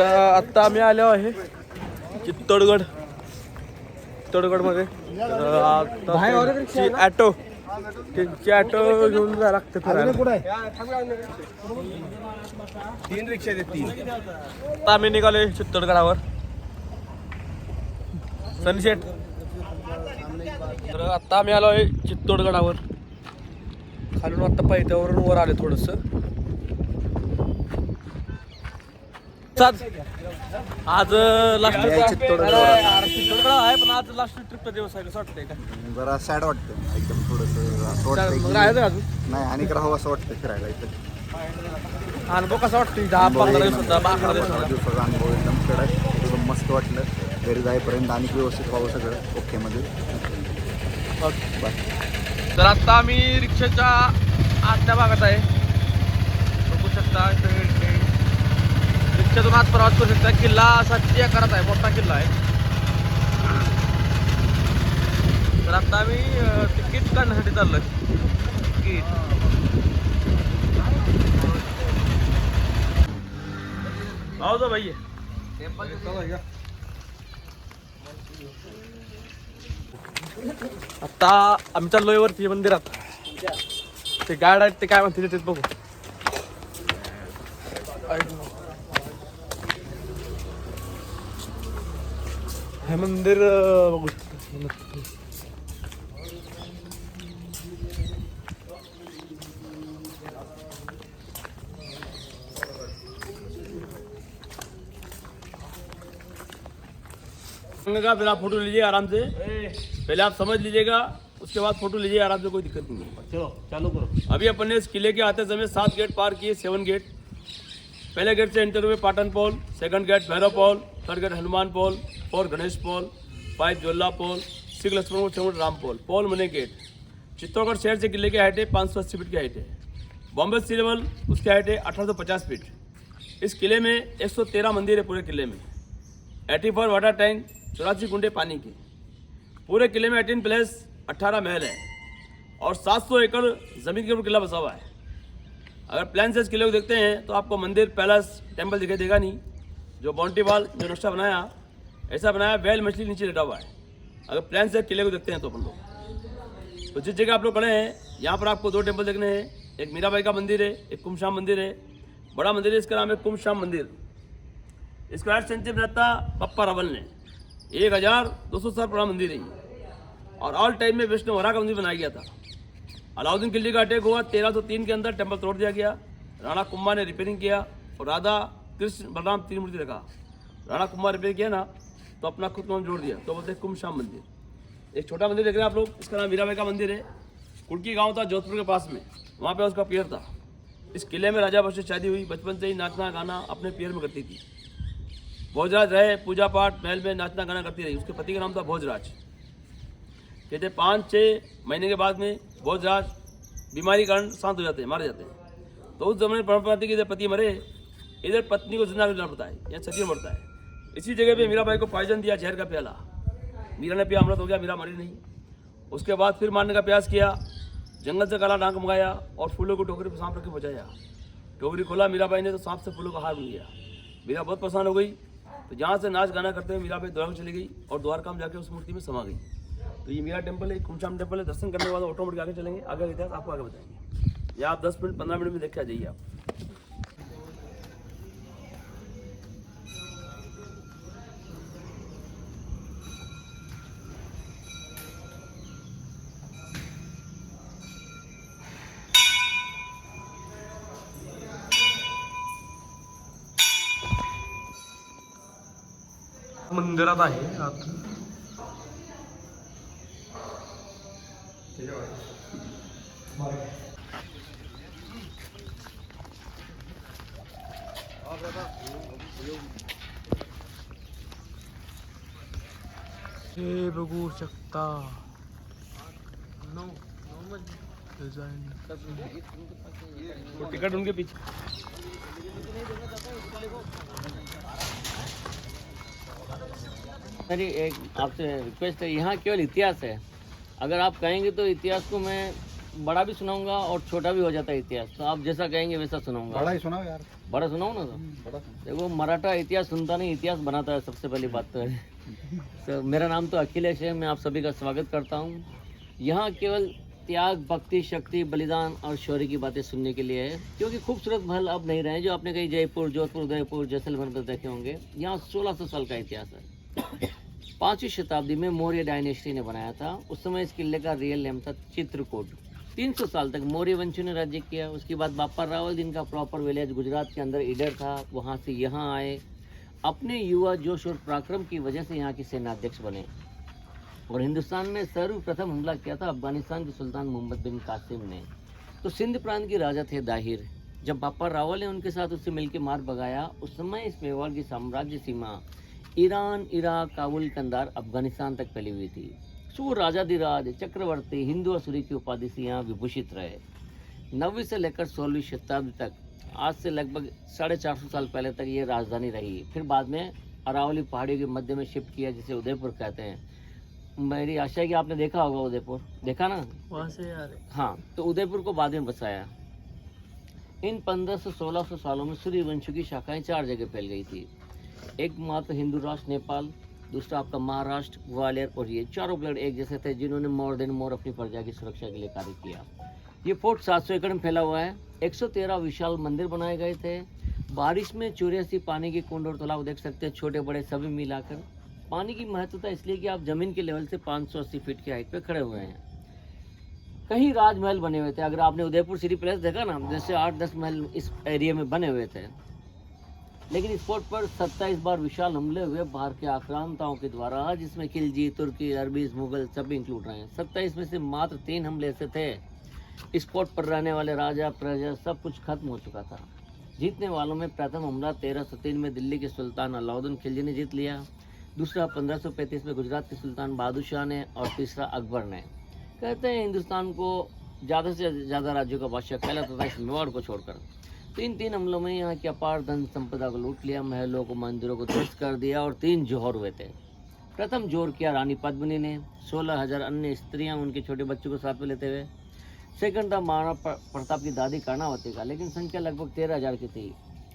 आत्ता आम्ही आलो आहे चित्तोडगड मध्ये ॲटो त्यांची ॲटो घेऊन जायला लागतं फिरायला. 3 रिक्षा आहेत 3. आता आम्ही निघालोय चित्तोडगडावर सनसेट. तर आता आम्ही आलो आहे चित्तोडगडावर. खालून आता पैत्यावरून वर आले थोडस. आज लास्ट चित्तोडगड आहे पण आज लास्ट ट्रिपचा दिवस आहे. कसं वाटतंय का? जरा सॅड वाटतं एकदम थोडंसं असं वाटतं अजून नाही आणि राहावं असं वाटतं फिरायला इथं. अनुभव कसा वाटतो? 10-15 दिवसाचा 11 दिवसाचा अनुभव एकदम कडक एकदम मस्त वाटलं. घरी जाईपर्यंत आणि व्यवस्थित व्हावं सगळं ओके मध्ये. तर आता आम्ही रिक्षाच्या आतल्या भागात आहे. बघू शकता रिक्षातून आत प्रवास करू शकता. किल्ला 700 एकरात आहे, मोठा किल्ला आहे. तर आता आम्ही तिकीट काढण्यासाठी चाललोय. तिकीट आओ जो भाई आता आम्ही चाललोय वरती मंदिरात. ते गार्ड आहेत ते काय म्हणतील तेच बघू. हे मंदिर बघू शकतो. का फिर आप फोटो लीजिए आराम से. पहले आप समझ लीजिएगा, उसके बाद फोटो लीजिए आराम से, कोई दिक्कत नहीं है. चलो चालू करो. अभी अपन ने इस किले के आते समय 7 गेट पार किए. 7 गेट. पहले गेट से एंटर हुए पाटन पोल, सेकंड गेट भैरव पोल, थर्ड गेट हनुमान पोल, 4 गणेश पोल, 5 जोल्ला पोल, 6 लक्ष्मण पोल, राम पोल. पोल मने गेट. चित्तौड़गढ़ शहर से किले की हाइट है 580 फीट की हाइट है. बॉम्बे सी लेवल उसकी हाइट है 1850 फीट. इस किले में 113 मंदिर है पूरे किले में. 84 वाटर टैंक, 84 कुंडे पानी के. पूरे किले में 18 प्लेस, 18 महल है और 700 एकड़ जमीन के ऊपर किला बसा हुआ है. अगर प्लान से इस किले को देखते हैं तो आपको मंदिर, पैलेस, टेम्पल दिखाई देगा नहीं. जो बाउंड्री वॉल जो नक्शा बनाया ऐसा बनाया बैल मछली नीचे लेटा हुआ है. अगर प्लान से किले को देखते हैं तो अपन लोग तो जिस जगह आप लोग खड़े हैं यहाँ पर आपको 2 टेम्पल देखने हैं. एक मीराबाई का मंदिर है, एक कुमशाम मंदिर है. बड़ा मंदिर है, इसका नाम है कुमशाम मंदिर. इसको 8 सेंचुरी में बनाता पप्पा रावल ने. 1200 साल पुराना मंदिर है और ऑल टाइम में विष्णुवरा का मंदिर बनाया गया था. अलाउद्दीन खिलजी का अटैक हुआ 1303 के अंदर. टेम्पल तोड़ दिया गया. राणा कुंभा ने रिपेयरिंग किया और राधा कृष्ण बलराम 3 मूर्ति रखा. राणा कुंभा रिपेयर किया ना तो अपना खुद को जोड़ दिया तो बोलते हैं कुमशाम मंदिर. एक छोटा मंदिर देख रहे हैं आप लोग, इसका नाम मीराबाई का मंदिर है. कुड़की गाँव था जोधपुर के पास में, वहाँ पर उसका पियर था. इस किले में राजा बख्शी शादी हुई. बचपन से ही नाचना गाना अपने पियर में करती थी. भोजराज रहे, पूजा पाठ महल में नाचना गाना करती रही. उसके पति का नाम था भोजराज. कहते 5-6 महीने के बाद में भोजराज बीमारी कारण शांत हो जाते हैं, मारे जाते हैं. तो उस जमाने में परंपरा थी कि इधर पति मरे इधर पत्नी को जिंदा करना पड़ता है, यहाँ सती मरता है. इसी जगह पे मीराबाई को पॉइजन दिया, जहर का प्याला. मीरा ने पिया, अमृत हो गया, मीरा मरी नहीं. उसके बाद फिर मारने का प्रयास किया. जंगल से काला डांक मंगाया और फूलों को टोकरी पर सांप रख के बचाया. टोकरी खोला मीराबाई ने तो सांप से फूलों का हार बन गया. मीरा बहुत परेशान हो गई. तो जहाँ से नाच गाना करते हुए मीराबाई द्वारका चली गई और द्वारका में जाके उस मूर्ति में समा गई. तो ये मीरा टेम्पल है, कुमशाम टेम्पल है. दर्शन करने के बाद ऑटोमेटिक आगे चलेंगे, आगे इतिहास आपको आगे बताएंगे. या आप 10 मिनट 15 मिनट में देख के आ जाइए आप. मंदिरात आहे आत. हे बघू शकता डिजाइन. टिकट उनके पीछे. मेरी एक आपसे रिक्वेस्ट है, यहाँ केवल इतिहास है. अगर आप कहेंगे तो इतिहास को मैं बड़ा भी सुनाऊंगा और छोटा भी हो जाता है इतिहास. तो आप जैसा कहेंगे वैसा सुनाऊंगा. बड़ा ही सुनाओ यार. बड़ा सुनाओ ना तो। देखो मराठा इतिहास सुनता नहीं, इतिहास बनाता है, सबसे पहली बात तो है। तो मेरा नाम तो अखिलेश है, मैं आप सभी का स्वागत करता हूँ। यहाँ केवल त्याग, भक्ति, शक्ति, बलिदान और शौर्य की बातें सुनने के लिए है, क्योंकि खूबसूरत महल अब नहीं रहे जो आपने कहीं जयपुर, जोधपुर, उदयपुर, जैसलमेर में देखे होंगे। यहाँ 1600 साल का इतिहास है। 5वीं शताब्दी में मौर्य डायनेस्टी ने बनाया था। उस समय इस किले का रियल नेम था चित्रकूट। 300 साल तक मौर्य वंशियों ने राज्य किया। उसके बाद बापा रावल, जिनका प्रॉपर विलेज गुजरात के अंदर ईडर था, वहाँ से यहाँ आए। अपने युवा जोश और पराक्रम की वजह से यहाँ के सेनाध्यक्ष बने और हिंदुस्तान में सर्वप्रथम हमला किया था अफगानिस्तान के सुल्तान मोहम्मद बिन कासिम ने। तो सिंध प्रांत के राजा थे दाहिर। जब बापा रावल ने उनके साथ उससे मिलकर मार भगाया, उस समय इस मेवाड़ की साम्राज्य सीमा ईरान, इराक, काबुल, कंधार, अफगानिस्तान तक फैली हुई थी। सो राजाधिराज, चक्रवर्ती, हिंदू असुरी की उपाधि से यहाँ विभूषित रहे। 9वीं से लेकर 16वीं शताब्दी तक, आज से लगभग 450 साल पहले तक ये राजधानी रही। फिर बाद में अरावली पहाड़ियों के मध्य में शिफ्ट किया, जिसे उदयपुर कहते हैं। मेरी आशा है कि आपने देखा होगा उदयपुर, देखा ना वहाँ से यार। हाँ, तो उदयपुर को बाद में बसाया। इन 1500-1600 सालों में सूर्यवंशियों की शाखाएं 4 जगह फैल गई थी। एक मात्र हिंदू राष्ट्र नेपाल, दूसरा आपका महाराष्ट्र, ग्वालियर, और ये चारों ब्लड एक जैसे थे, जिन्होंने मोर देन मोर अपनी प्रजा की सुरक्षा के लिए कार्य किया। ये फोर्ट 700 एकड़ में फैला हुआ है। 113 विशाल मंदिर बनाए गए थे। बारिश में 84 पानी के कुंड और तालाब देख सकते हैं, छोटे बड़े सभी मिलाकर। पानी की महत्वता इसलिए कि आप जमीन के लेवल से 580 फीट की हाइट पे खड़े हुए हैं। कहीं राजमहल बने हुए थे। अगर आपने उदयपुर सिटी पैलेस देखा ना, जैसे 8-10 महल इस एरिया में बने हुए थे। लेकिन इस फोर्ट पर 27 बार विशाल हमले हुए बाहर के आक्रांताओं के द्वारा, जिसमें खिलजी, तुर्की, अरबीज, मुगल सभी इंक्लूड रहे हैं। 27 में से मात्र 3 हमले ऐसे थे। इस फोर्ट पर रहने वाले राजा, प्रजा सब कुछ खत्म हो चुका था। जीतने वालों में प्रथम हमला 1303 में दिल्ली के सुल्तान अलाउद्दीन खिलजी ने जीत लिया। दूसरा 1535 में गुजरात के सुल्तान बहादुर शाह ने, और तीसरा अकबर ने। कहते हैं हिंदुस्तान को ज़्यादा से ज़्यादा राज्यों का बादशाह कहलाता था इस मेवाड़ को छोड़कर। तो इन 3 हमलों में यहाँ की अपार धन संपदा को लूट लिया, महलों को, मंदिरों को ध्वस्त कर दिया और 3 जौहर हुए थे। प्रथम जोर किया रानी पद्मिनी ने, 16,000 अन्य स्त्रियां उनके छोटे बच्चों को साथ में लेते हुए। सेकंड था महाराणा प्रताप की दादी कर्णावती का, लेकिन संख्या लगभग 13,000 की थी।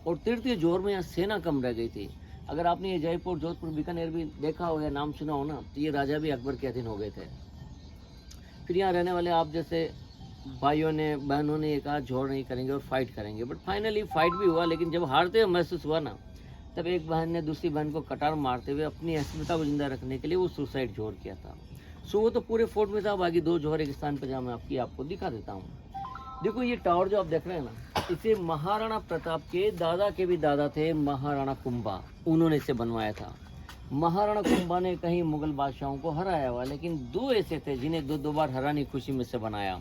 और तृतीय जोर में यहाँ सेना कम रह गई थी। अगर आपने ये जयपुर, जोधपुर, बीकानेर भी देखा हो या नाम सुना हो ना, तो ये राजा भी अकबर के अधीन हो गए थे। फिर यहाँ रहने वाले आप जैसे भाइयों ने, बहनों ने ये कहा जोड़ नहीं करेंगे और फाइट करेंगे। बट फाइनली फाइट भी हुआ, लेकिन जब हारते हुए महसूस हुआ ना, तब एक बहन ने दूसरी बहन को कटार मारते हुए अपनी अस्मिता को जिंदा रखने के लिए वो सुसाइड जोड़ किया था। सो वो तो पूरे फोर्ट में था। बाकी 2 जोहर एक स्थान पर जहाँ मैं आपको दिखा देता हूँ। देखो ये टावर जो आप देख रहे हैं ना, इसे महाराणा प्रताप के दादा के भी दादा थे, महाराणा कुंभा, उन्होंने इसे बनवाया था। महाराणा कुंभा ने कहीं मुगल बादशाहों को हराया हुआ, लेकिन 2 ऐसे थे जिन्हें 2 बार हराने की खुशी में से बनाया।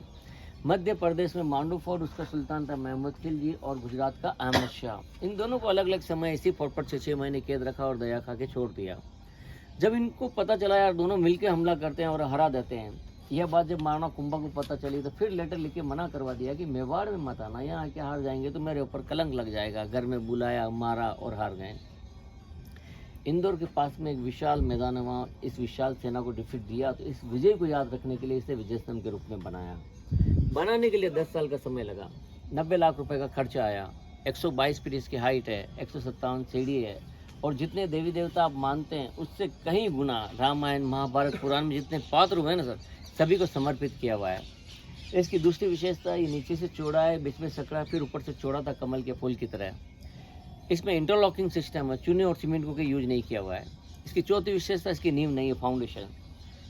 मध्य प्रदेश में मांडू फोर्ट, उसका सुल्तान था महमूद खिलजी, और गुजरात का अहमद शाह। इन दोनों को अलग अलग समय इसी फोर्ट पर 6-6 महीने कैद रखा और दया खा के छोड़ दिया। जब इनको पता चला यार दोनों मिलकर हमला करते हैं और हरा देते हैं, यह बात जब महाराणा कुंभा को पता चली, तो फिर लेटर लिख के मना करवा दिया कि मेवाड़ में मत आना, यहाँ आके हार जाएंगे तो मेरे ऊपर कलंक लग जाएगा। घर में बुलाया, मारा और हार गए। इंदौर के पास में एक विशाल मैदान है, वहाँ इस विशाल सेना को डिफीट दिया। तो इस विजय को याद रखने के लिए इसे विजय स्तंभ के रूप में बनाया। बनाने के लिए 10 साल का समय लगा, 90 लाख रुपए का खर्चा आया। 122 फीट इसकी हाइट है, 157 सीढ़ी है, और जितने देवी देवता आप मानते हैं उससे कहीं गुना रामायण, महाभारत, पुराण में जितने पात्र हुए ना सर, सभी को समर्पित किया हुआ है। इसकी दूसरी विशेषता, ये नीचे से चौड़ा है, बीच में सकड़ा, फिर ऊपर से चौड़ा था कमल के फूल की तरह। इसमें इंटरलॉकिंग सिस्टम है, चूने और सीमेंट को यूज नहीं किया हुआ है। इसकी चौथी विशेषता, इसकी नींव नहीं है, फाउंडेशन।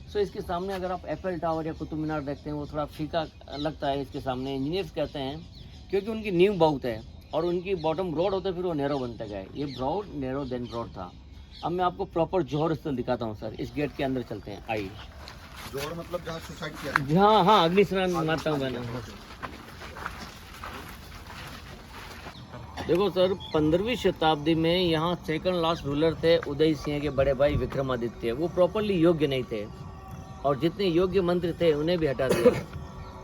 सो इसके सामने अगर आप एफएल टावर या कुतुब मीनार देखते हैं, वो थोड़ा फीका लगता है इसके सामने। इंजीनियर्स कहते हैं क्योंकि उनकी नींव बहुत है और उनकी बॉटम ब्रॉड होते फिर वो नैरो बनते गए। ये ब्रॉड, नैरो, देन ब्रॉड था। अब मैं आपको प्रॉपर जौहर स्थल दिखाता हूँ सर। इस गेट के अंदर चलते हैं, आइए। जोड़ मतलब जहाँ सुसाइड किया? हाँ हाँ, अग्नि स्नान मारता हूँ मैंने। देखो सर, 15वीं शताब्दी में यहाँ सेकंड लास्ट रूलर थे उदय सिंह के बड़े भाई विक्रमादित्य। वो प्रॉपरली योग्य नहीं थे और जितने योग्य मंत्री थे उन्हें भी हटा दिया।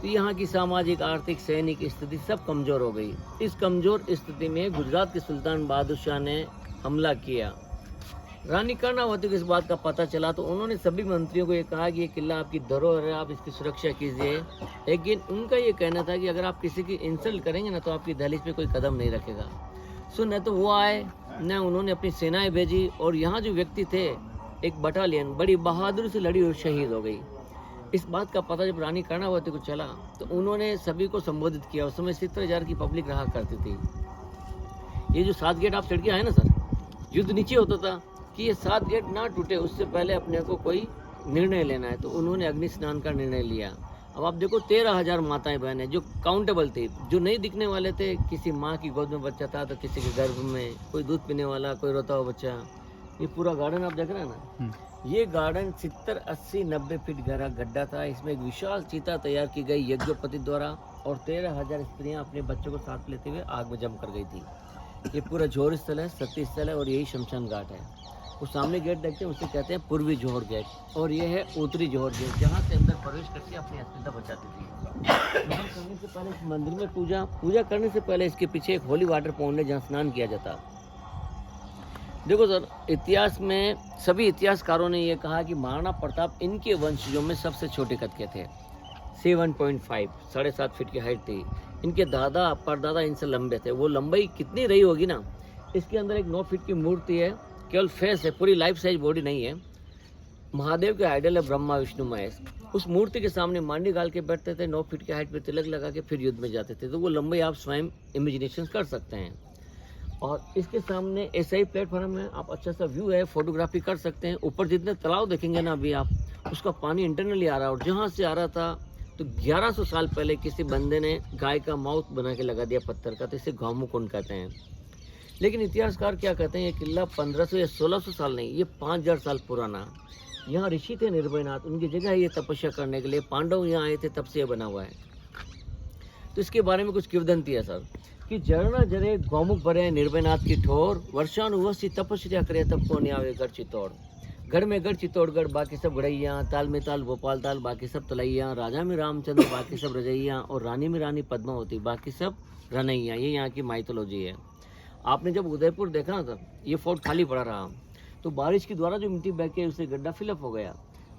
तो यहाँ की सामाजिक, आर्थिक, सैनिक स्थिति सब कमज़ोर हो गई। इस कमज़ोर स्थिति में गुजरात के सुल्तान बहादुर शाह ने हमला किया। रानी कर्णावती को इस बात का पता चला तो उन्होंने सभी मंत्रियों को ये कहा कि ये किला आपकी धरोहर है, आप इसकी सुरक्षा कीजिए। लेकिन उनका ये कहना था कि अगर आप किसी की इंसल्ट करेंगे ना तो आपकी दहलीज पे कोई कदम नहीं रखेगा। सो न तो वो आए, न उन्होंने अपनी सेनाएं भेजी, और यहाँ जो व्यक्ति थे, एक बटालियन बड़ी बहादुरी से लड़ी और शहीद हो गई। इस बात का पता जब रानी कर्णावती को चला तो उन्होंने सभी को संबोधित किया। उस समय 70,000 की पब्लिक रहा करती थी। ये जो 7 गेट आप चढ़ के आए ना सर, युद्ध नीचे होता था कि ये 7 गेट ना टूटे, उससे पहले अपने को कोई निर्णय लेना है। तो उन्होंने अग्नि स्नान का निर्णय लिया। अब आप देखो 13,000 माताएं बहनें जो काउंटेबल थी, जो नहीं दिखने वाले थे। किसी माँ की गोद में बच्चा था तो किसी के गर्भ में, कोई दूध पीने वाला, कोई रोता हुआ बच्चा। ये पूरा गार्डन आप देख रहे हैं ना, ये गार्डन 70, 80, 90 फीट गहरा गड्ढा था। इसमें एक विशाल चीता तैयार की गई यज्ञोपति द्वारा, और 13,000 स्त्रियां अपने बच्चों को साथ लेते हुए आग में जम कर गई थी। ये पूरा जोहर स्थल है, सती स्थल है, और यही शमशान घाट है। वो सामने गेट देखते हैं, उसे कहते हैं पूर्वी जोहर गेट, और ये है उत्तरी जोहर गेट, जहाँ से अंदर प्रवेश करके अपनी अस्मिता बचाती थी। करने से पहले इस मंदिर में पूजा करने से पहले इसके पीछे एक होली वाटर पॉन्ड है, जहाँ स्नान किया जाता। देखो सर, इतिहास में सभी इतिहासकारों ने यह कहा कि महाराणा प्रताप इनके वंशजों में सबसे छोटे कद के थे। 7.5, 7.5 फीट की हाइट थी। इनके दादा परदादा इनसे लंबे थे। वो लंबाई कितनी रही होगी ना, इसके अंदर एक 9 फीट की मूर्ति है, केवल फेस है, पूरी लाइफ साइज बॉडी नहीं है। महादेव के आइडल है ब्रह्मा विष्णु महेश। उस मूर्ति के सामने मांडी गाल के बैठते थे, 9 फीट की हाइट पे तिलक लगा के फिर युद्ध में जाते थे। तो वो लंबाई आप स्वयं इमेजिनेशन कर सकते हैं। और इसके सामने ऐसा ही प्लेटफॉर्म है, आप अच्छा सा व्यू है, फोटोग्राफी कर सकते हैं। ऊपर जितने तालाब देखेंगे ना अभी आप, उसका पानी इंटरनली आ रहा है, और जहाँ से आ रहा था तो 1100 साल पहले किसी बंदे ने गाय का माउथ बना के लगा दिया पत्थर का, तो इसे गौमुख कुंड कहते हैं। लेकिन इतिहासकार क्या कहते हैं, ये किला 1500 या 1600 साल नहीं, ये 5000 साल पुराना। यहाँ ऋषि थे निर्भयनाथ, उनकी जगह है ये तपस्या करने के लिए। पांडव यहाँ आए थे, तब से ये बना हुआ है। तो इसके बारे में कुछ किंवदंती है सर, कि जरना जरे गौमुख भरे निर्भयनाथ की ठोर, वर्षानुवर्षी तपस्या करे तब को न्यावे गढ़ चित्तौड़। गढ़ में गढ़ चित्तौड़गढ़, बाकी सब गढ़ैया, ताल में ताल भोपाल ताल, बाकी सब तलैया, राजा में रामचंद्र, बाकी सब रजैया, और रानी में रानी पद्मावती, बाकी सब रनैया। ये यहाँ की माइथोलॉजी है। आपने जब उदयपुर देखा ना सर, ये फोर्ट खाली पड़ा रहा, तो बारिश के द्वारा जो मिट्टी बह के उससे गड्ढा फिलअप हो गया।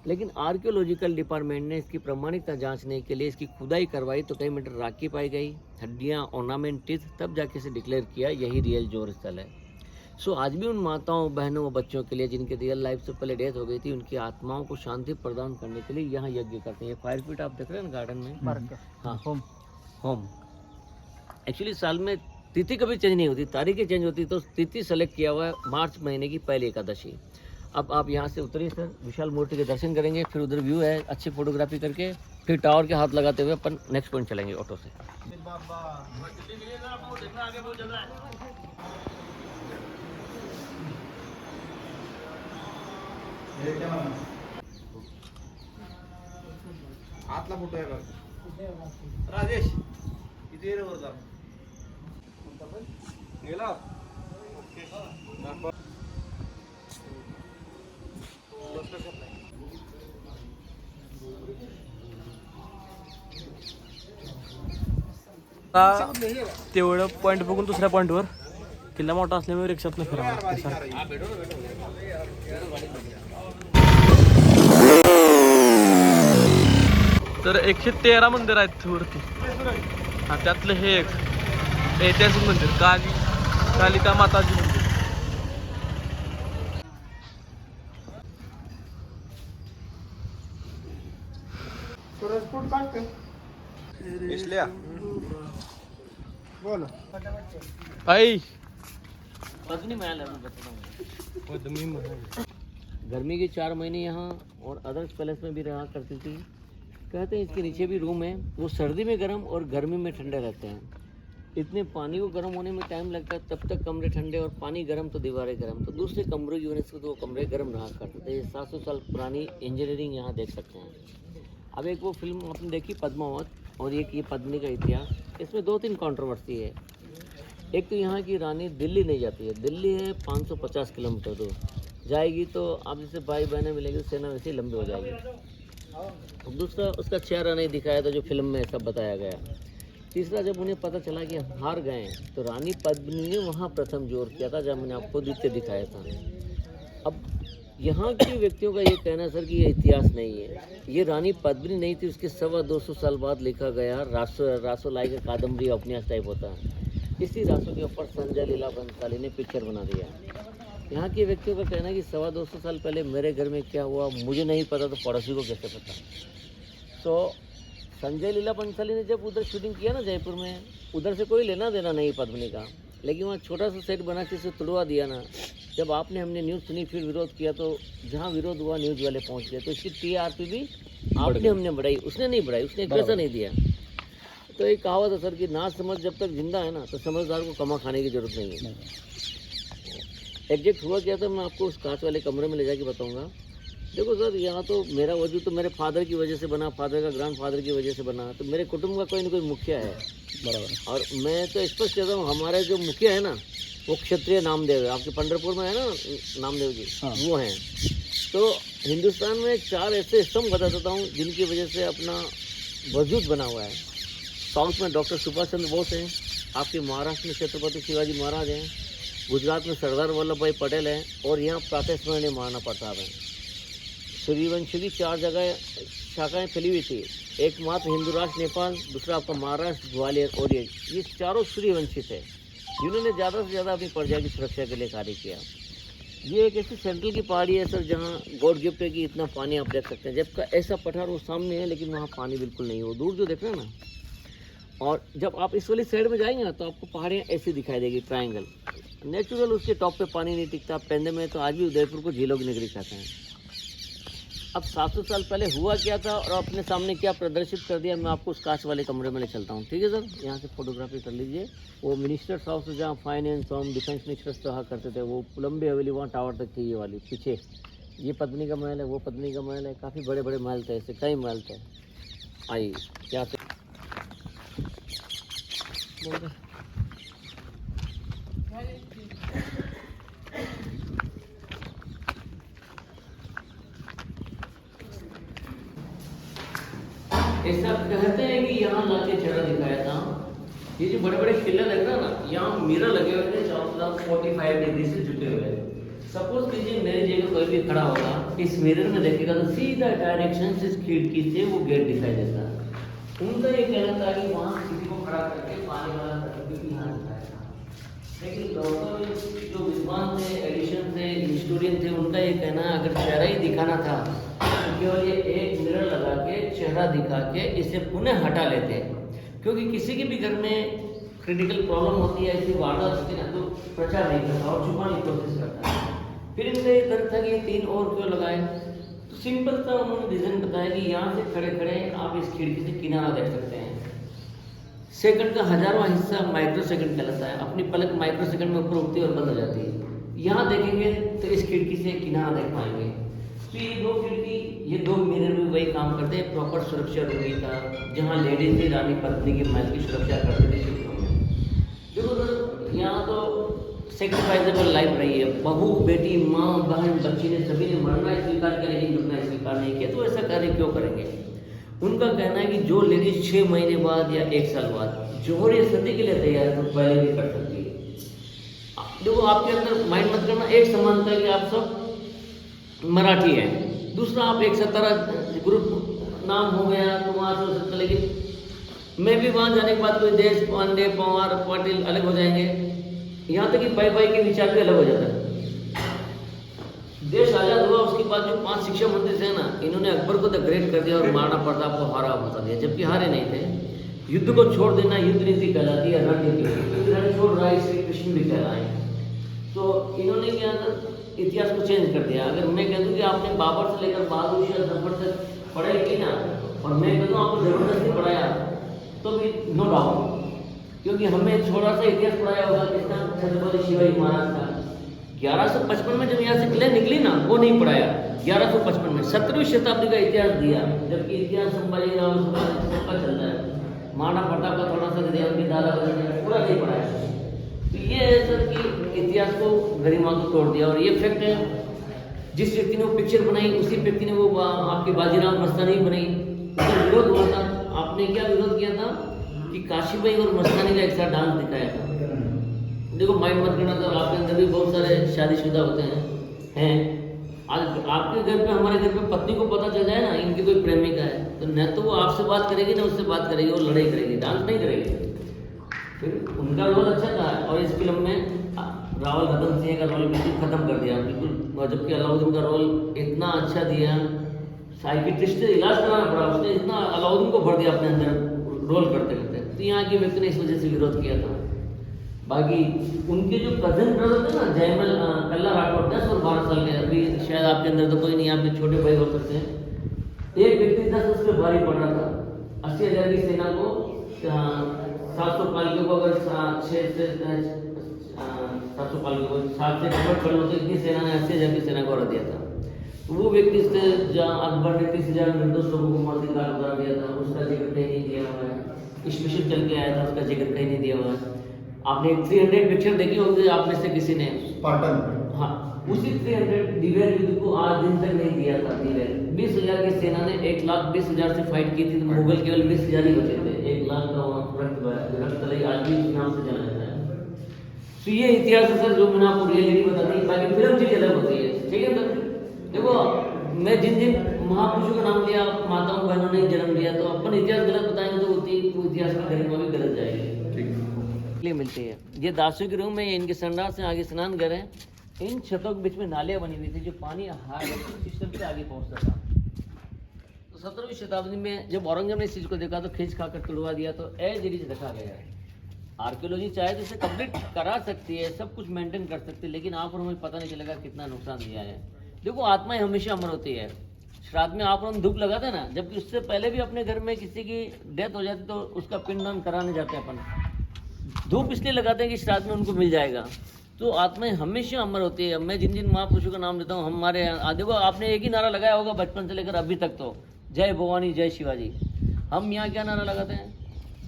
लेकिन आर्कियोलॉजिकल डिपार्टमेंट ने इसकी प्रामाणिकता जांचने के लिए इसकी खुदाई करवाई, तो कई मीटर राखी पाई गई, हड्डियां, ऑर्नामेंट, टीथ, तब जाके इसे डिक्लेयर किया यही रियल जोहर स्थल है। सो आज भी उन माताओं, बहनों, बच्चों के लिए जिनके रियल लाइफ से पहले डेथ हो गई थी, उनकी आत्माओं को शांति प्रदान करने के लिए यहाँ यज्ञ करते हैं। ये फायर पिट आप देख रहे हैं ना गार्डन में, हाँ, होम। एक्चुअली साल में तिथि कभी चेंज नहीं होती, तारीखें चेंज होती, तो तिथि सेलेक्ट किया हुआ है मार्च महीने की पहली एकादशी। अब आप यहाँ से उतरिए सर, विशाल मूर्ति के दर्शन करेंगे, फिर उधर व्यू है, अच्छी फोटोग्राफी करके फिर टावर के हाथ लगाते हुए अपन नेक्स्ट पॉइंट चलेंगे ऑटो से। आतला फोटो आहे राजेश, किती रे वर जा गेला। तेवढं पॉईंट बघून दुसऱ्या पॉईंटवर किल्ला मोठा असल्यामुळे रिक्षातनं फिरावं. तर 113 मंदिर आहेत वरती. हा त्यातलं हे एक ऐतिहासिक मंदिर कालिका माताजी मंदिर. आई गर्मी के 4 महीने यहाँ और अदर्स पैलेस में भी रहा करती थी। कहते हैं इसके नीचे भी रूम है, वो सर्दी में गर्म और गर्मी में ठंडे रहते हैं। इतने पानी को गर्म होने में टाइम लगता है, तब तक कमरे ठंडे और पानी गर्म तो दीवारें गर्म, तो दूसरे कमरों की वजह से तो वो कमरे गर्म रहा करते थे। 700 साल पुरानी इंजीनियरिंग यहाँ देख सकते हैं। अब एक वो फिल्म आपने देखी पद्मावत, और एक ये पद्मिनी का इतिहास, इसमें 2-3 कंट्रोवर्सी है। एक तो यहाँ की रानी दिल्ली नहीं जाती है, दिल्ली है 550 किलोमीटर दूर, जाएगी तो आप जैसे भाई बहनें मिलेंगे, सेना वैसे ही लंबी हो जाएगी। दूसरा उसका चेहरा नहीं दिखाया था जो फिल्म में सब बताया गया। तीसरा जब उन्हें पता चला कि हार गए, तो रानी पद्मिनी ने वहाँ प्रथम जोर किया था, जब मैंने आपको द्वितीय दिखाया था। अब यहाँ के व्यक्तियों का ये कहना सर कि ये इतिहास नहीं है, ये रानी पद्मिनी नहीं थी, उसके 225 साल बाद लिखा गया रासोलाई का कादम्बरी उपन्यास टाइप होता है। इसी रास्तों के ऊपर संजय लीला भंसाली ने पिक्चर बना दिया। यहाँ के व्यक्तियों का कहना है कि 250 साल पहले मेरे घर में क्या हुआ मुझे नहीं पता तो पड़ोसी को कैसे पता। तो संजय लीला भंसाली ने जब उधर शूटिंग किया ना जयपुर में, उधर से कोई लेना देना नहीं पद्मिनी का, लेकिन वहाँ छोटा सा सेट बना के इसे तुड़वा दिया ना। जब आपने हमने न्यूज़ सुनी फिर विरोध किया, तो जहाँ विरोध हुआ न्यूज़ वाले पहुँच गए, तो इसकी TRP भी आपने हमने बढ़ाई, उसने नहीं बढ़ाई, उसने एक पैसा नहीं दिया। तो एक कहावत है सर कि ना समझ जब तक जिंदा है ना तो समझदार को कमा खाने की जरूरत नहीं है। एग्जैक्ट हुआ क्या था मैं आपको उस कांच वाले कमरे में ले जाके बताऊंगा। देखो सर, यहाँ तो मेरा वजूद तो मेरे फादर की वजह से बना, फादर का ग्रैंड फादर की वजह से बना, तो मेरे कुटुंब का कोई ना कोई मुखिया है। बराबर। और मैं तो स्पष्ट कहता हूँ, हमारे जो मुखिया है ना वो क्षत्रिय नामदेव है। आपके पंढरपुर में है ना नामदेव जी, हाँ। वो हैं। तो हिंदुस्तान में 4 ऐसे स्तंभ बता देता हूँ जिनकी वजह से अपना वजूद बना हुआ है। साउथ में डॉक्टर सुभाष चंद्र बोस हैं, आपके महाराष्ट्र में छत्रपति शिवाजी महाराज हैं, गुजरात में सरदार वल्लभ भाई पटेल हैं, और यहाँ प्रातः स्मरणीय महाराणा प्रताप हैं। सूर्यवंश की 4 जगह शाखाएं फैली हुई थी। एक मात्र हिंदू राष्ट्र नेपाल, दूसरा आपका महाराष्ट्र, ग्वालियर और ये चारों सूर्यवंशी थे जिन्होंने ज़्यादा से ज़्यादा अपनी प्रजा की सुरक्षा के लिए कार्य किया। ये एक ऐसी सेंट्रल की पहाड़ी है सर जहाँ गॉड गिफ्ट है कि इतना पानी आप देख सकते हैं। जबकि ऐसा पठार वो सामने है लेकिन वहाँ पानी बिल्कुल नहीं है, वो दूर जो देख रहे हैं ना। और जब आप इस वाली साइड में जाएंगे ना तो आपको पहाड़ियाँ ऐसी दिखाई देगी, ट्रायंगल नेचुरल। उसके टॉप पे पानी नहीं टिकता। पेंदे में तो आज भी उदयपुर को झीलों की नगरी कहते हैं। अब 700 साल पहले हुआ क्या था और अपने सामने क्या प्रदर्शित कर दिया, मैं आपको उस कांच वाले कमरे में ले चलता हूँ। ठीक है सर, यहाँ से फोटोग्राफी कर लीजिए। वो मिनिस्टर्स हाउस जहाँ फाइनेंस होम डिफेंस मिनिस्टर्स रहा करते थे, वो लंबी हवेली वहाँ टावर तक थी। ये वाली पीछे ये पद्मिनी का महल है, वो पद्मिनी का महल है। काफ़ी बड़े बड़े महल थे, ऐसे कई महल थे। आइए क्या से ऐसा कहते हैं कि यहाँ लाके चेहरा दिखाया था। ये जो बड़े बड़े किले देख रहे हैं ना, यहाँ मिरर लगे हुए थे चारों तरफ 45 डिग्री से झुके हुए। सपोज कीजिए मेरी जगह कोई भी खड़ा होगा, इस मिरर में देखेगा तो सीधा डायरेक्शन से इस खिड़की से वो गेट दिखाई देता है। उनका ये कहना था कि वहाँ किसी को खड़ा करके पानी वाला करके यहाँ दिखाया था। लेकिन डॉक्टर जो विद्वान थे, एडिशन थे, हिस्टोरियन थे, उनका ये कहना है अगर चेहरा ही दिखाना था केवल ये एक मिरर लगा के चेहरा दिखा के इसे पुनः हटा लेते हैं। क्योंकि किसी के भी घर में क्रिटिकल प्रॉब्लम होती है, ऐसी वारदात होती है ना, तो प्रचार नहीं करता और छुपाने की कोशिश करता है। फिर इनका ये दर्द था कि ये 3 और क्यों लगाए, तो सिंपल सा उन्होंने रीजन बताया कि यहाँ से खड़े खड़े आप इस खिड़की से किनारा देख सकते हैं। सेकंड का 1000वां हिस्सा माइक्रो सेकंड कहलाता है। अपनी पलक माइक्रो सेकंड में ऊपर उठती है और बंद हो जाती है। यहाँ देखेंगे तो इस खिड़की से किनारा देख पाएंगे। तो ये 2 खिड़की, ये 2 मिरर भी वही काम करते हैं। प्रॉपर सुरक्षा रूमी था जहाँ लेडीज थी, रानी पत्नी के महल की सुरक्षा करते थे। देखो यहाँ तो सेक्रीफाइसेबल लाइफ रही है। बहू, बेटी, माँ, बहन, बच्ची ने सभी ने मरना स्वीकार किया, लेकिन जुड़ना स्वीकार नहीं किया। तो ऐसा कार्य क्यों करेंगे? उनका कहना है कि जो लेडीज 6 महीने बाद या 1 साल बाद जोहर या सती के लिए तैयार है तो पहले भी कर सकती है। देखो आपके अंदर माइंड मत करना एक समानता है कि आप सब मराठी है, दूसरा आप एक सतारा ग्रुप नाम हो गया तो वहाँ से हो सकता। लेकिन मैं भी वहाँ जाने के बाद कोई देश पांडे, पवार, पाटिल अलग हो जाएंगे। यहाँ तक कि भाई के विचार भी अलग हो जाता है। देश आज़ाद हुआ उसके बाद जो 5 शिक्षा मंत्री थे ना, इन्होंने अकबर को द ग्रेट कर दिया और महाराणा प्रताप को हारा बता दिया, जबकि हारे नहीं थे। युद्ध को छोड़ देना युद्ध नीति कहलाती है, रणनीति। रण छोड़ रहा है श्री कृष्ण भी कहलाए। तो इन्होंने क्या इतिहास को चेंज कर दिया। अगर मैं कह दूँ कि आपने बाबर से लेकर बहादुर शाह जफर तक पढ़ाई की ना, और मैं कहता हूँ आपको जबरदस्ती पढ़ाया तो भी नो डाउट, क्योंकि हमें थोड़ा सा इतिहास पढ़ाया होगा किसका, छत्रपति शिवाजी महाराज का। 1155 में जब यहाँ से किले निकली ना, वो नहीं पढ़ाया। 1155 में 17वीं शताब्दी का इतिहास दिया, जबकि इतिहास संभाजी राव सबका चलता है। महाराणा प्रताप का थोड़ा सा दिया, उनकी दादा पूरा नहीं पढ़ाया। तो ये है सर कि इतिहास को गरिमा को तोड़ दिया। और ये फैक्ट है, जिस व्यक्ति ने वो पिक्चर बनाई उसी व्यक्ति ने वो आपकी बाजीराव मस्तानी बनाई। उसका विरोध हुआ था। आपने क्या विरोध किया था कि काशी भाई और मस्तानी का एक साथ डांस दिखाया था। देखो माइंड मत करना, तो आपके अंदर भी बहुत सारे शादीशुदा होते हैं। आज आपके घर पे, हमारे घर पे पत्नी को पता चल जाए ना इनकी कोई प्रेमिका है, तो न तो वो आपसे बात करेगी ना उससे बात करेगी, वो लड़ाई करेगी, डांस नहीं करेगी। फिर उनका रोल अच्छा था और इस फिल्म में रावल रतन सिंह का रोल बिल्कुल खत्म कर दिया बिल्कुल, जबकि अलाउद्दीन का रोल इतना अच्छा दिया, साइकिट्रिस्ट से इलाज कराना पड़ा उसने, इतना अलाउद्दीन को भर दिया अपने अंदर रोल करते करते। तो यहाँ के व्यक्ति ने इस वजह से विरोध किया था। बाकी उनके जो कजन ब्रदर थे ना, जयमल कल्ला राठौड़, 10 और 12 साल के, अभी शायद आपके अंदर तो कोई नहीं, आपके छोटे भाई हो सकते हैं। एक व्यक्ति 10 वर्ष में भारी पड़ रहा था, 80,000 की सेना को 700 पाल को अगर 700 पाल को 7 से कन्वर्ट कर लो तो इतनी सेना ने 80,000 की सेना को हरा दिया था। तो वो व्यक्ति से जहाँ अकबर ने 30,000 निर्दोष लोगों को मार दिया उतार दिया था, उसका जिक्र कहीं नहीं दिया हुआ है। स्पेशल चल के आया था, उसका जिक्र कहीं नहीं दिया हुआ है। आपने 300 पिक्चर देखी होगी आप में से किसी ने, स्पार्टन। हाँ, उसी 300 दिव्या युद्ध को आज दिन तक नहीं दिया था। 20,000 की सेना ने 1,20,000 से फाइट की थी, तो मुगल केवल 20,000 ही बचे थे। 1 लाख का रक्त तलाई आज भी इस नाम से जाना जाता है। तो ये इतिहास है सर, जो मैंने आपको रियलिटी बता दी। बाकी फिल्म चीज अलग होती है, ठीक है सर। देखो, मैं जिन जिन महापुरुषों का नाम लिया, माताओं बहनों ने जन्म लिया, तो अपन इतिहास गलत बताएंगे तो वो इतिहास की गरिमा भी गलत जाएगी। मिलती है ये दासों के रूम में, इनके संडास से आगे स्नान घर है। इन छतों के बीच में नालियां बनी हुई थी, जो पानी हार्वेस्टिंग सिस्टम से आगे पहुंचता था। तो 17वीं शताब्दी में जब औरंगजेब ने इस चीज को देखा तो खींच खाकर तुड़वा दिया, तो एज इट इज रखा गया है। आर्कियोलॉजी चाहे तो इसे कंप्लीट करा सकती है, सब कुछ मेंटेन कर सकती है, लेकिन आप और हमें पता नहीं चलेगा कितना नुकसान दिया है। देखो, आत्माएं हमेशा अमर होती है। श्राद्ध में आप और हम धूप लगाते हैं ना, जबकि उससे पहले भी अपने घर में किसी की डेथ हो जाती तो उसका पिंडदान कराने जाते हैं अपन। धूप इसलिए लगाते हैं कि श्राद्ध में उनको मिल जाएगा। तो आत्माएं हमेशा अमर होती है। मैं जिन जिन महापुरुषों का नाम लेता हूँ, हमारे यहाँ देखो, आपने एक ही नारा लगाया होगा बचपन से लेकर अभी तक, तो जय भवानी जय शिवाजी। हम यहाँ क्या नारा लगाते हैं?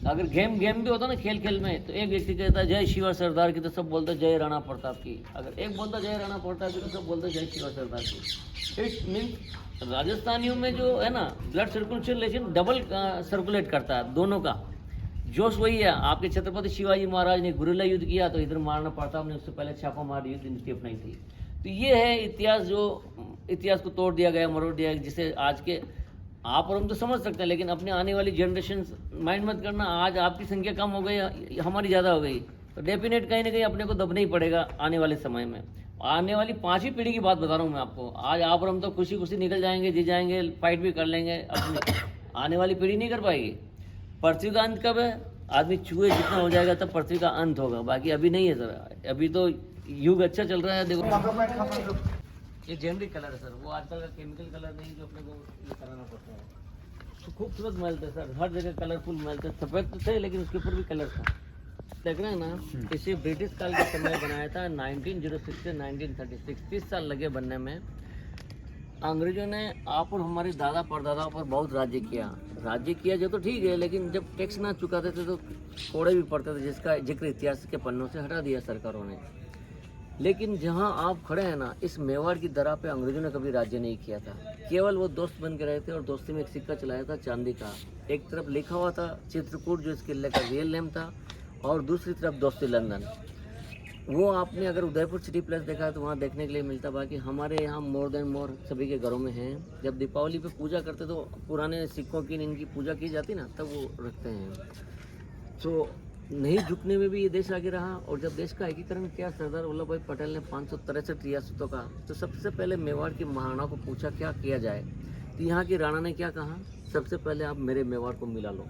अगर गेम भी होता ना, खेल खेल में, तो एक व्यक्ति कहता है जय शिवा सरदार की, तो सब बोलते जय राणा प्रताप की। अगर एक बोलता जय राणा प्रताप की, तो सब बोलते जय शिवा सरदार की। इट मीन्स राजस्थानियों में जो है ना, ब्लड सर्कुलेशन डबल सर्कुलेट करता है, दोनों का जोश वही है। आपके छत्रपति शिवाजी महाराज ने गुरिल्ला युद्ध किया, तो इधर महाराणा प्रताप ने उससे पहले छापा मार युद्ध नीति अपनाई थी। तो ये है इतिहास, जो इतिहास को तोड़ दिया गया, मरोड़ दिया गया, जिसे आज के आप और हम तो समझ सकते हैं, लेकिन अपने आने वाली जनरेशन माइंड मत करना। आज आपकी संख्या कम हो गई, हमारी ज़्यादा हो गई, तो डेफिनेट कहीं ना कहीं अपने को दबना ही पड़ेगा आने वाले समय में। आने वाली 5वीं पीढ़ी की बात बता रहा हूँ मैं आपको। आज आप और हम तो खुशी खुशी निकल जाएंगे, जी जाएंगे, फाइट भी कर लेंगे, अपने आने वाली पीढ़ी नहीं कर पाएगी। पृथ्वी का अंत कब है? आदमी चूहे जितना हो जाएगा तब पृथ्वी का अंत होगा, बाकी अभी नहीं है सर। अभी तो युग अच्छा चल रहा है। देखो, ये जेनरिक कलर है सर, वो आजकल का केमिकल कलर नहीं जो अपने को ये कराना पड़ता है। तो खूबसूरत महल थे सर, हर जगह कलरफुल महल थे। सफेद तो थे, लेकिन उसके ऊपर भी कलर था। देख रहे हैं ना, इसे ब्रिटिश काल के समय बनाया था, 1906 से 1936, 30 साल लगे बनने में। अंग्रेजों ने आप और हमारे दादा परदादाओं पर बहुत राज्य किया जो तो ठीक है, लेकिन जब टैक्स ना चुकाते थे तो कोड़े भी पड़ते थे, जिसका जिक्र इतिहास के पन्नों से हटा दिया सरकारों ने। लेकिन जहां आप खड़े हैं ना, इस मेवाड़ की दरा पे अंग्रेजों ने कभी राज्य नहीं किया था। केवल वो दोस्त बन के रहे थे, और दोस्ती में एक सिक्का चलाया था चांदी का। एक तरफ लिखा हुआ था चित्रकूट, जो इस किले का रियल नेम था, और दूसरी तरफ दोस्ती लंदन। वो आपने अगर उदयपुर सिटी प्लेस देखा है तो वहाँ देखने के लिए मिलता। बाकी हमारे यहाँ मोर देन मोर सभी के घरों में हैं। जब दीपावली पे पूजा करते तो पुराने सिक्कों की इनकी पूजा की जाती ना, तब वो रखते हैं। तो नहीं झुकने में भी ये देश आगे रहा। और जब देश का एकीकरण किया सरदार वल्लभ भाई पटेल ने 563 रियासतों का, तो सबसे पहले मेवाड़ की महाराणा को पूछा क्या किया जाए। तो यहाँ की राणा ने क्या कहा, सबसे पहले आप मेरे मेवाड़ को मिला लो।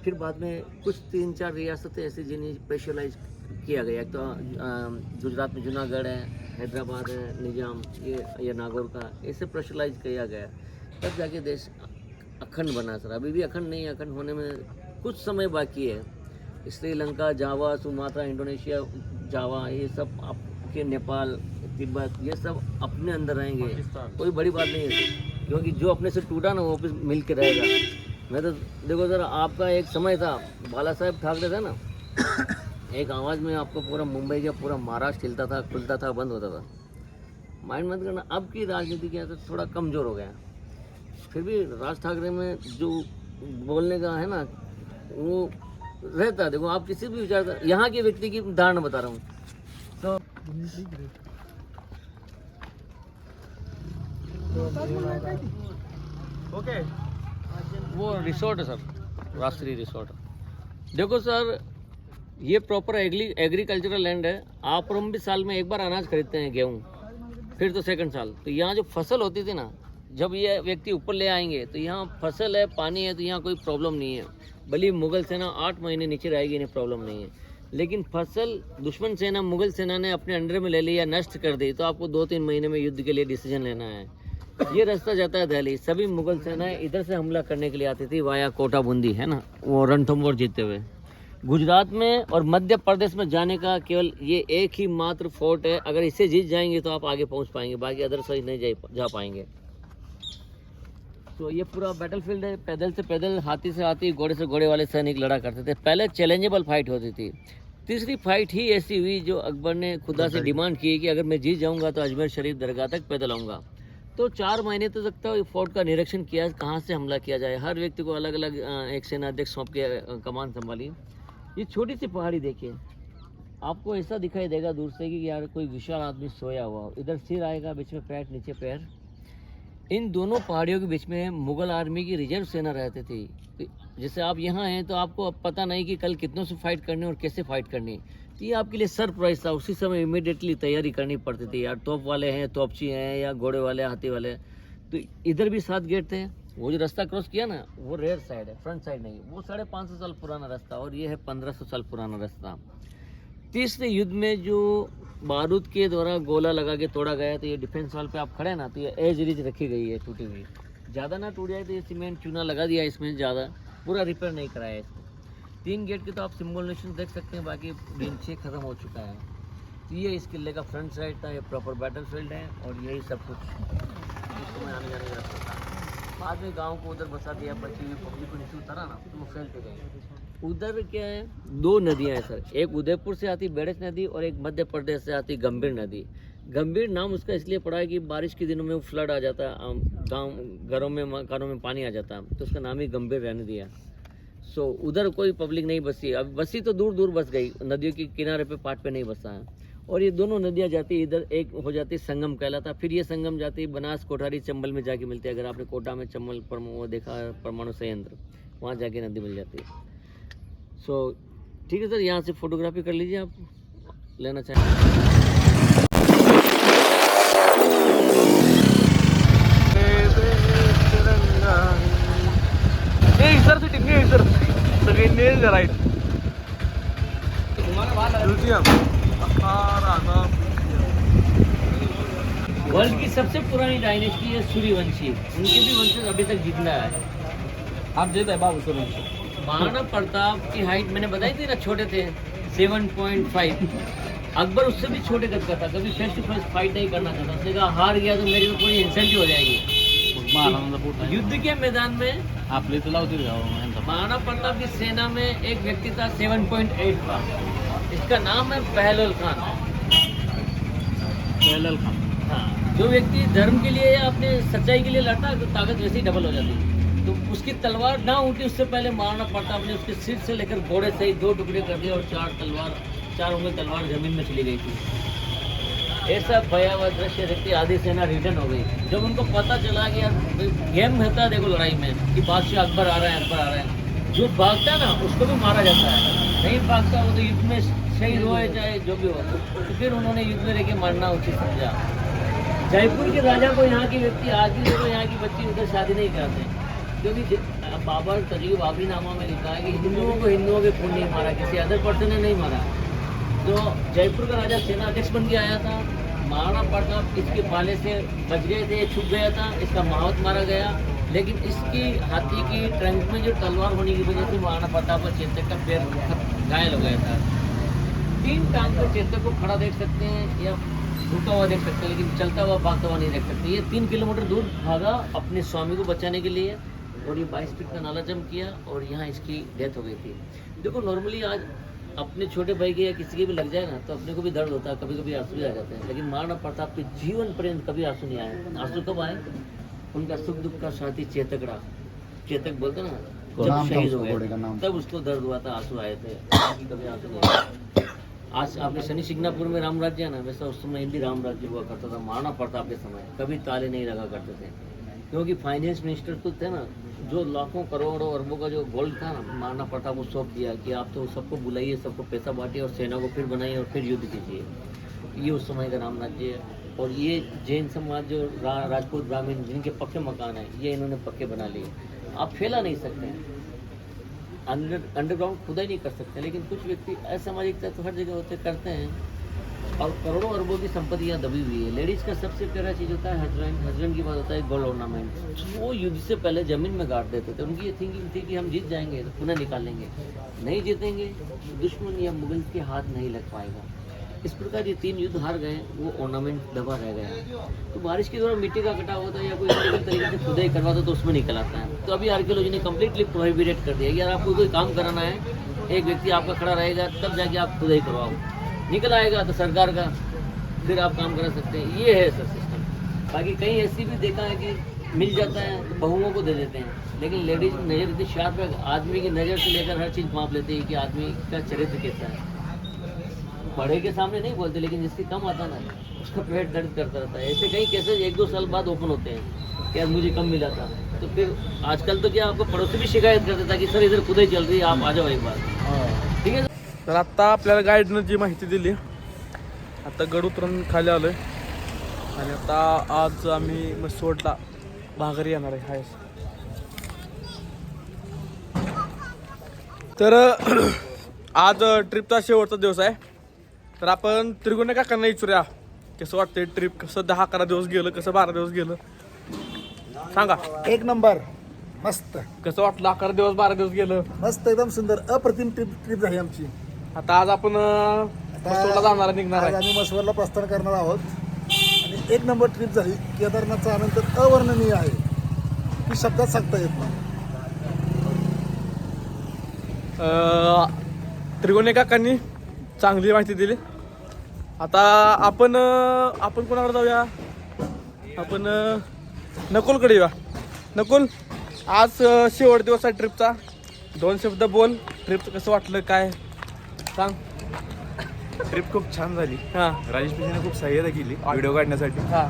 फिर बाद में कुछ 3-4 रियासतें ऐसी जिन्हें स्पेशलाइज किया गया। तो गुजरात में जूनागढ़ है, हैदराबाद है, निजाम, ये नागौर का, ऐसे स्पेशलाइज किया गया। तब जाके देश अखंड बना सर। अभी भी अखंड नहीं, अखंड होने में कुछ समय बाकी है। श्रीलंका, जावा, सुमात्रा, इंडोनेशिया, जावा, ये सब आपके, नेपाल, तिब्बत, ये सब अपने अंदर रहेंगे। कोई बड़ी बात नहीं है, क्योंकि जो अपने से टूटा ना वो वापस मिल के रहेगा। मैं तो देखो सर, आपका एक समय था, बाला साहेब ठाकरे था ना, एक आवाज़ में आपको पूरा मुंबई का पूरा महाराष्ट्र हिलता था, खुलता था, बंद होता था। माइंड मत करना। अब की राजनीति क्या है तो थोड़ा कमज़ोर हो गया। फिर भी राज ठाकरे में जो बोलने का है ना, वो रहता है। देखो, आप किसी भी विचार, यहाँ के व्यक्ति की धारणा बता रहा हूँ। तो ओके, वो रिसोर्ट है सर, राष्ट्रीय रिसोर्ट। देखो सर, ये प्रॉपर एग्रीकल्चरल लैंड है। आप और हम भी साल में एक बार अनाज खरीदते हैं, गेहूँ, फिर तो सेकंड साल। तो यहाँ जो फसल होती थी ना, जब ये व्यक्ति ऊपर ले आएंगे तो यहाँ फसल है, पानी है, तो यहाँ कोई प्रॉब्लम नहीं है। भले मुगल सेना 8 महीने नीचे रहेगी, इन्हें प्रॉब्लम नहीं है। लेकिन फसल दुश्मन सेना, मुगल सेना ने अपने अंडर में ले ली या नष्ट कर दी, तो आपको 2-3 महीने में युद्ध के लिए डिसीजन लेना है। ये रास्ता जाता है दिल्ली। सभी मुगल सेनाएं इधर से हमला करने के लिए आती थी वाया कोटा बूंदी, है ना, वो रणथंबोर जीतते हुए। गुजरात में और मध्य प्रदेश में जाने का केवल ये एक ही मात्र फोर्ट है। अगर इसे जीत जाएंगे तो आप आगे पहुंच पाएंगे, बाकी अदर साइड नहीं जा पाएंगे। तो ये पूरा बैटलफील्ड है। पैदल से पैदल, हाथी से हाथी, घोड़े से घोड़े वाले सैनिक लड़ा करते थे। पहले चैलेंजेबल फाइट होती थी। तीसरी फाइट ही ऐसी हुई जो अकबर ने खुदा से डिमांड की कि अगर मैं जीत जाऊंगा तो अजमेर शरीफ दरगाह तक पैदल आऊँगा। तो 4 महीने तक तो फोर्ट का निरीक्षण किया, कहाँ से हमला किया जाए। हर व्यक्ति को अलग अलग एक सेनाध्यक्ष सौंप के कमान संभाली। ये छोटी सी पहाड़ी देखिए, आपको ऐसा दिखाई देगा दूर से कि यार कोई विशाल आदमी सोया हुआ। इधर सिर आएगा, बीच में पैर, नीचे पैर। इन दोनों पहाड़ियों के बीच में मुगल आर्मी की रिजर्व सेना रहती थी। जैसे आप यहाँ हैं तो आपको अब पता नहीं कि कल कितनों से फाइट करनी और कैसे फाइट करनी। तो ये आपके लिए सरप्राइज था। उसी समय इमीडिएटली तैयारी करनी पड़ती थी। यार तोप वाले हैं, तोपची हैं, या घोड़े वाले, हाथी वाले। तो इधर भी 7 गेट थे। वो जो रास्ता क्रॉस किया ना, वो रेयर साइड है, फ्रंट साइड नहीं। वो 550 साल पुराना रास्ता, और ये है 1500 साल पुराना रास्ता। तीसरे युद्ध में जो बारूद के द्वारा गोला लगा के तोड़ा गया, तो ये डिफेंस वॉल पे आप खड़े ना, तो ये एज रिज रखी गई है टूटी हुई। ज़्यादा ना टूट जाए तो ये सीमेंट चूना लगा दिया इसमें, ज़्यादा पूरा रिपेयर नहीं कराया इसको। 3 गेट के तो आप सिम्बोलेशन देख सकते हैं, बाकी दिन 6 खत्म हो चुका है। तो ये इस किले का फ्रंट साइड था। ये प्रॉपर बैटलफील्ड है और यही सब कुछ इसमें आने जाने का रास्ता था। बाद में गांव को उधर बसा दिया, बची हुई पब्लिक को नीचे उतारा ना, तो वो फैलते गए। उधर क्या है, 2 नदियां हैं सर। एक उदयपुर से आती बेड़च नदी और एक मध्य प्रदेश से आती गंभीर नदी। गंभीर नाम उसका इसलिए पड़ा है कि बारिश के दिनों में वो फ्लड आ जाता है, गाँव घरों में, मकानों में पानी आ जाता है, तो उसका नाम ही गंभीर रहने दिया। सो उधर कोई पब्लिक नहीं बसी। अब बसी तो दूर दूर बस गई, नदियों के किनारे पे, पाट पे नहीं बसा है। और ये दोनों नदियाँ जाती, इधर एक हो जाती संगम कहलाता, फिर ये संगम जाती बनास, कोठारी, चंबल में जाके मिलती है। अगर आपने कोटा में चंबल वो देखा है परमाणु संयंत्र, वहाँ जाके नदी मिल जाती है। सो ठीक है सर, यहाँ से फोटोग्राफी कर लीजिए, आप लेना चाहें। सर सिटिंग है सर, सगळ्यांनी राईट वर्ल्ड की सबसे पुरानी डायनेस्टी है सूर्यवंशी। उनके भी वंशज अभी तक जिंदा है। आप देते हैं बाबू सूर्यवंशी। महाराणा प्रताप की हाइट मैंने बताई थी ना, छोटे थे, 7.5। अकबर उससे भी छोटे कद का था, कभी फेस टू फेस फाइट नहीं करना चाहता। उसने कहा हार गया तो मेरी तो पूरी इंसल्ट हो जाएगी। युद्ध के मैदान में आपले तो लावते महाराणा प्रताप की सेना में एक व्यक्ति था 7.8 का। इसका नाम है बहलोल खान। बहलोल खान, हाँ, जो व्यक्ति धर्म के लिए या अपने सच्चाई के लिए लड़ता है तो ताकत वैसे ही डबल हो जाती। तो उसकी तलवार ना उठी उससे पहले महाराणा प्रताप ने उसके सिर से लेकर घोड़े से ही 2 टुकड़े कर दिए और 4 उंगली तलवार जमीन में चली गई थी। ऐसा भयावह दृश्य देखते आधी सेना रिटर्न हो गई। जब उनको पता चला कि यार गेम रहता है, देखो लड़ाई में, कि बादशाह अकबर आ रहा है, अकबर आ रहा है, जो भागता है ना उसको भी मारा जाता है, नहीं भागता वो तो युद्ध में शहीद हो चाहे जो भी हो। तो फिर उन्होंने युद्ध में लेके मारना उचित समझा। जयपुर के राजा को यहाँ की व्यक्ति आज भी देखो, यहाँ की बच्ची उधर शादी नहीं कराते, क्योंकि बाबर तजीब बाबरीनामा में लिखा है कि हिंदुओं को हिंदुओं के खून नहीं मारा, किसी अदर पर्सन ने नहीं मारा। तो जयपुर का राजा सेनाध्यक्ष बन के आया था। महाराणा प्रताप इसके पाले से बच गए थे, छुप गया था, इसका माहौत मारा गया। लेकिन इसकी हाथी की ट्रंक में जो तलवार होने की वजह से महाराणा प्रताप और चेतक का पैर घायल हो गया था। 3 टांग पर चेतक को खड़ा देख सकते हैं या झुका हुआ देख सकते हैं, लेकिन चलता हुआ भागता हुआ नहीं देख सकते। ये 3 किलोमीटर दूर भागा अपने स्वामी को बचाने के लिए, और ये 22 फीट का नाला जम किया और यहाँ इसकी डेथ हो गई थी। देखो नॉर्मली आज अपने छोटे भाई के या किसी के भी लग जाए ना तो अपने को भी दर्द होता है, कभी कभी आंसू भी आ जाते हैं। लेकिन महाराणा प्रताप के जीवन पर्यंत कभी आंसू नहीं आए। आंसू कब आए? उनका सुख दुख का साथी चेतक रहा। चेतक बोलते ना, जब शहीद हो गए तब उसको दर्द हुआ था, आंसू आए थे, कभी आंसू नहीं आए। आज आपने शनि शिंगणापुर में राम राज्य है ना, वैसा उस समय इंडी राम राज्य हुआ करता था महाराणा प्रताप के समय। कभी ताले नहीं लगा करते थे। क्योंकि फाइनेंस मिनिस्टर तो थे ना, जो लाखों करोड़ों अरबों का जो गोल्ड था ना, नाना प्रताप को सौंप दिया कि आप तो सबको बुलाइए, सबको पैसा बांटिए और सेना को फिर बनाइए और फिर युद्ध कीजिए। ये उस समय का राम राज्य है। और ये जैन समाज जो राजपूत ब्राह्मण जिनके पक्के मकान हैं, ये इन्होंने पक्के बना लिए। आप फैला नहीं सकते हैं, अंडरग्राउंड खुदाई नहीं कर सकते, लेकिन कुछ व्यक्ति असामाजिक तत्व हर जगह होते करते हैं और करोड़ों अरबों की संपत्ति यहाँ दबी हुई है। लेडीज का सबसे प्यारा चीज़ होता है हस्बैंड की बात होता है गोल्ड ऑर्नामेंट। वो युद्ध से पहले जमीन में गाड़ देते थे। उनकी ये थिंकिंग थी कि हम जीत जाएंगे तो पुनः निकालेंगे, नहीं जीतेंगे दुश्मन या मुगल के हाथ नहीं लग पाएगा। इस प्रकार ये 3 युद्ध हार गए, वो ऑर्नामेंट दबा रह गया। तो बारिश के दौरान मिट्टी का कटाव होता है या कोई इलीगल तरीके से खुदाई करवाता तो उसमें निकल आता है। तो अभी आर्कियोलॉजी ने कम्प्लीटली प्रोहिबिटेड कर दिया कि यार आपको कोई काम कराना है, एक व्यक्ति आपका खड़ा रहेगा तब जाके आप खुदाई करवाओ, निकल आएगा तो सरकार का फिर आप काम करा सकते हैं। ये है सर सिस्टम। बाकी कहीं ऐसी भी देखा है कि मिल जाता है तो बहुओं को दे देते हैं, लेकिन लेडीज की नज़र इतनी शार्प है, आदमी की नज़र से लेकर हर चीज़ माप लेते हैं कि आदमी का चरित्र कैसा है। बड़े के सामने नहीं बोलते, लेकिन जिसकी कम आता ना उसका पेट दर्द करता रहता है। ऐसे कई केसेस 1-2 साल बाद ओपन होते हैं कि यार मुझे कम मिला था। तो फिर आजकल तो क्या आपको पड़ोसी भी शिकायत कर देता कि सर इधर खुदाई चल रही है, आप आ जाओ एक बार। ठीक है। तर आत्ता आपल्याला गाईडनं जी माहिती दिली, आता गड उतरून खाली आलोय आणि आता आज आम्ही मसवडला भागरी येणार आहे हायस. तर आज ट्रिपचा शेवटचा दिवस आहे. तर आपण त्रिगुणे काकांना विचारूया कसं वाटतंय ट्रिप, कसं 10-11 दिवस गेलं, कसं 12 दिवस गेलं सांगा. एक नंबर मस्त कसं वाटलं 11 दिवस 12 दिवस गेलं. मस्त एकदम सुंदर अप्रतिम ट्रिप झाली आमची. आता आज आपण मसवडला जाणार आहे, निघणार आज आहे. आम्ही मसवडला प्रस्थान करणार आहोत आणि एक नंबर ट्रिप झाली. केदारनाथचा आनंद तर अवर्णनीय आहे की शब्दात सांगता येत नाही. त्रिगुणे काकांनी चांगली माहिती दिली. आता आपण कोणाकडे जाऊया, आपण नकुलकडे येऊया. नकुल, आज शेवट दिवस आहे ट्रिपचा, 2 शब्द बोल. ट्रिपचं कसं वाटलं, काय सांग. ट्रिप खूप छान झाली. हां राजेश पिशेने खूप सहाय्यता केली व्हिडिओ काढण्यासाठी. हां.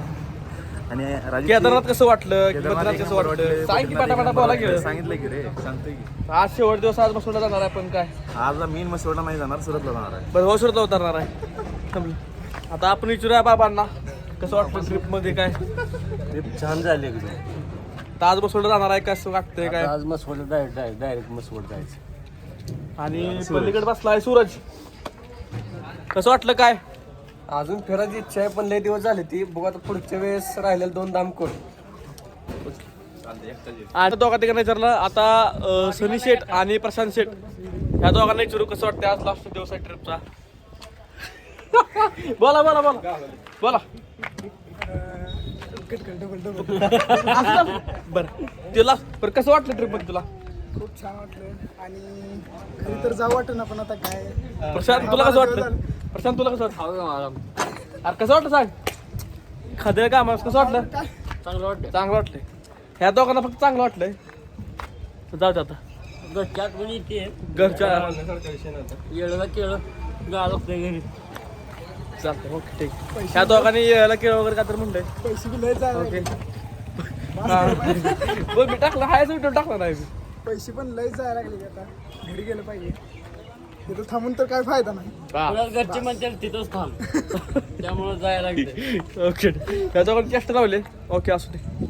आणि राजेश केदारनाथ कसं वाटलं, बद्रीनाथ कसं वाटलं, सांग की पटापटा बोला गेलं. सांगितलं की रे, सांगतोय की आज शेवट दिवस, आज मसवडला जाणार आहे आपण. काय आज मेन मसवडला नाही जाणार, सुरतला जाणार आहे. बरं, हो सुरतला उतरणार आहे. थांबलं. आता आपण विचारूया बाबांना कसं वाटलं ट्रिपमध्ये, काय ट्रिप छान झाली एकदम. आता आज मसवडला जाणार आहे, कसं वाटतंय काय. आज मसवड डायरेक्ट मसवड जायचं. आणि पलीकडे बसला आहे सूरज, कसं वाटलं काय. अजून फिरायची इच्छा आहे पण लय दिवस झाले ती. बघू आता पुढच्या वेळेस राहिलेलं 2 दाम करू. आणि दोघा तिघांना विचारलं. आता सनी शेठ आणि प्रशांत शेठ ह्या दोघांना विचारू कसं वाटतं आज लास्ट दिवस आहे ट्रिपचा. बोला बोला बोला बोला. बरं तुला बरं कसं वाटलं ट्रिप मध्ये तुला. खूप छान वाटलं आणि घरी तर जाऊ वाटतं ना, पण आता काय. प्रशांत तुला कसं वाटलं. प्रशांत तुला कसं वाटलं. अरे कसं वाटलं सांग. खाद्य का आम्हाला कसं वाटलं. चांगलं वाटतं. चांगलं वाटलंय. ह्या दोघांना फक्त चांगलं वाटलंय. तर जाऊ दे आता. घरच्यात म्हणजे ते घरच्या येळला केळं गाळं घरी. चालतंय, ओके ठीक. ह्या दोघांनी यायला केळं वगैरे काय तर म्हणलंय. पैसे बी लय जायला ओके. लागले. बरं मी टाकलं, हायच व्हिडिओ टाकला नाही मी. पैसे पण लय जायला लागले. आता घरी गेलं पाहिजे. तिथं थांबून तर काय फायदा नाही. पुण्यात घरचे म्हणते तिथंच थांब त्यामुळे जायला लागते. ओके. ह्या दोघांनी चेष्टा लावले. ओके असू दे.